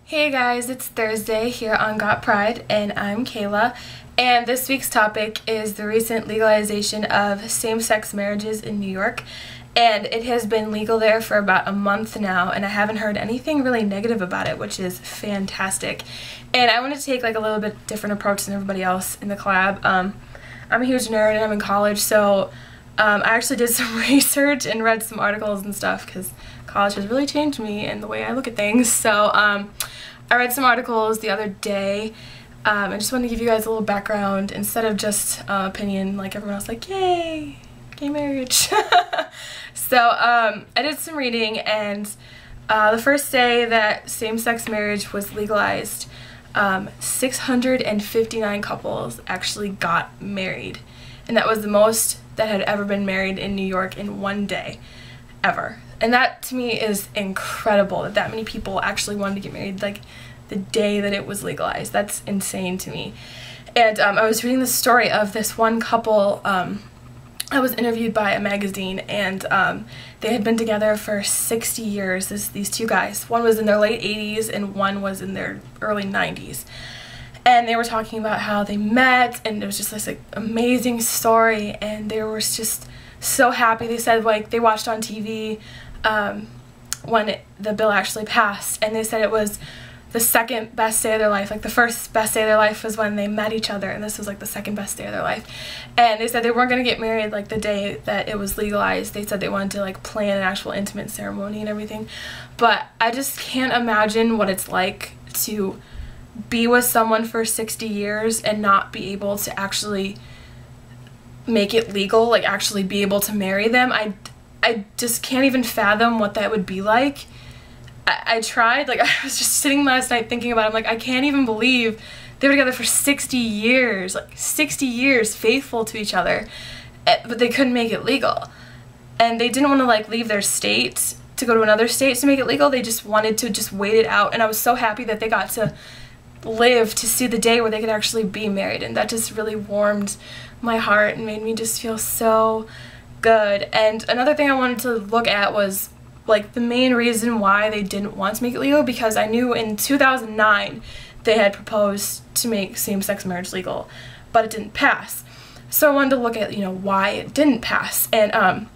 Hey guys, it's Thursday here on Got Pride, and I'm Kayla, and this week's topic is the recent legalization of same-sex marriages in New York, and it has been legal there for about a month now, and I haven't heard anything really negative about it, which is fantastic. And I want to take like a little bit different approach than everybody else in the collab. I'm a huge nerd and I'm in college, so I actually did some research and read some articles and stuff because college has really changed me and the way I look at things. So I read some articles the other day. I just wanted to give you guys a little background instead of just opinion like everyone else, like, yay, gay marriage. So I did some reading, and the first day that same-sex marriage was legalized, 659 couples actually got married. And that was the most that had ever been married in New York in one day, ever. And that to me is incredible, that that many people actually wanted to get married like the day that it was legalized. That's insane to me. And I was reading the story of this one couple. I was interviewed by a magazine, and they had been together for 60 years, these two guys. One was in their late 80s and one was in their early 90s. And they were talking about how they met, and it was just this like amazing story, and they were just so happy. They said like they watched on TV when the bill actually passed, and they said it was the second best day of their life. Like the first best day of their life was when they met each other, and this was like the second best day of their life. And they said they weren't going to get married like the day that it was legalized. They said they wanted to like plan an actual intimate ceremony and everything. But I just can't imagine what it's like to be with someone for 60 years and not be able to actually make it legal, like actually be able to marry them. I just can't even fathom what that would be like. I tried, like I was just sitting last night thinking about it. I'm like, I can't even believe they were together for 60 years, like 60 years faithful to each other, but they couldn't make it legal. And they didn't want to like leave their state to go to another state to make it legal. They just wanted to just wait it out, and I was so happy that they got to live to see the day where they could actually be married, and that just really warmed my heart and made me just feel so good. And another thing I wanted to look at was like the main reason why they didn't want to make it legal, because I knew in 2009 they had proposed to make same-sex marriage legal, but it didn't pass. So I wanted to look at, you know, why it didn't pass. And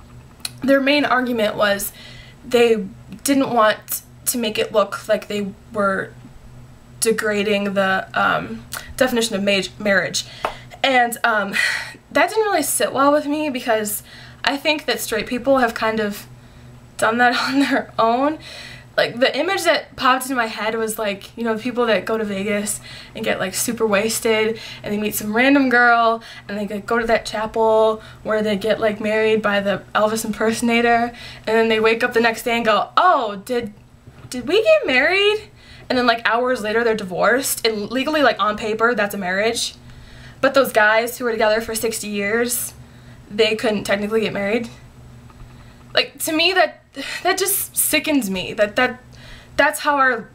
their main argument was they didn't want to make it look like they were degrading the definition of marriage. And that didn't really sit well with me, because I think that straight people have kind of done that on their own. Like the image that popped into my head was like, you know, people that go to Vegas and get like super wasted and they meet some random girl and they go to that chapel where they get like married by the Elvis impersonator, and then they wake up the next day and go, oh, did we get married? And then like hours later they're divorced, and legally like on paper that's a marriage. But those guys who were together for 60 years, they couldn't technically get married. Like, to me, that just sickens me. That's how our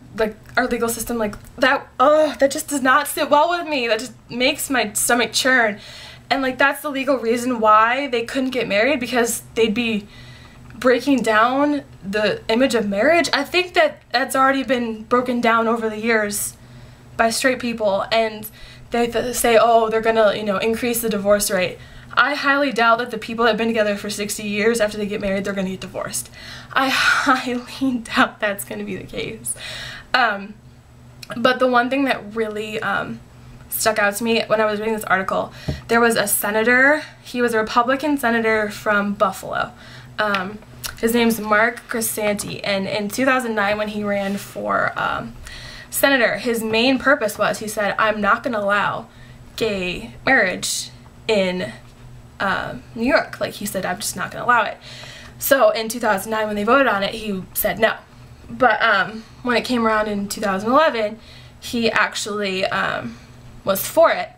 legal system, like that just does not sit well with me. That just makes my stomach churn. And like that's the legal reason why they couldn't get married, because they'd be breaking down the image of marriage. I think that that's already been broken down over the years by straight people, and they say, oh, they're gonna, you know, increase the divorce rate. I highly doubt that the people that have been together for 60 years, after they get married, they're gonna get divorced. I highly doubt that's gonna be the case. But the one thing that really stuck out to me when I was reading this article, there was a senator. He was a Republican senator from Buffalo. His name's Mark Crisanti, and in 2009 when he ran for senator, his main purpose was, he said, I'm not going to allow gay marriage in New York. Like he said, I'm just not going to allow it. So in 2009 when they voted on it, he said no. But when it came around in 2011, he actually was for it.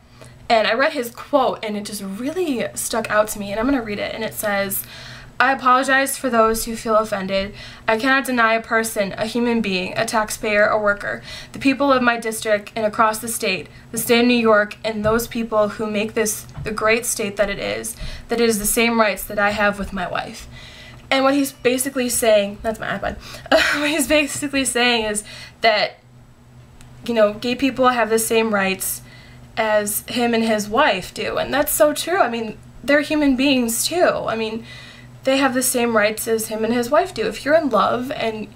And I read his quote, and it just really stuck out to me, and I'm going to read it. And it says, I apologize for those who feel offended. I cannot deny a person, a human being, a taxpayer, a worker, the people of my district and across the state of New York, and those people who make this the great state that it is the same rights that I have with my wife. And what he's basically saying, that's my iPad, what he's basically saying is that you know, gay people have the same rights as him and his wife do. And that's so true. I mean, they're human beings too. I mean, they have the same rights as him and his wife do. If you're in love and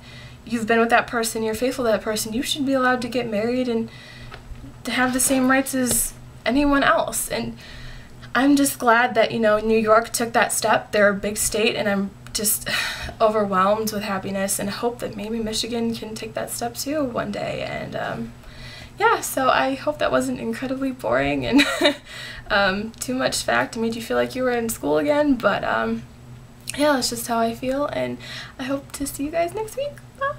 you've been with that person, you're faithful to that person, you should be allowed to get married and to have the same rights as anyone else. And I'm just glad that, you know, New York took that step. They're a big state, and I'm just overwhelmed with happiness and hope that maybe Michigan can take that step too one day. And yeah, so I hope that wasn't incredibly boring and too much fact and made you feel like you were in school again, but yeah, that's just how I feel, and I hope to see you guys next week. Bye!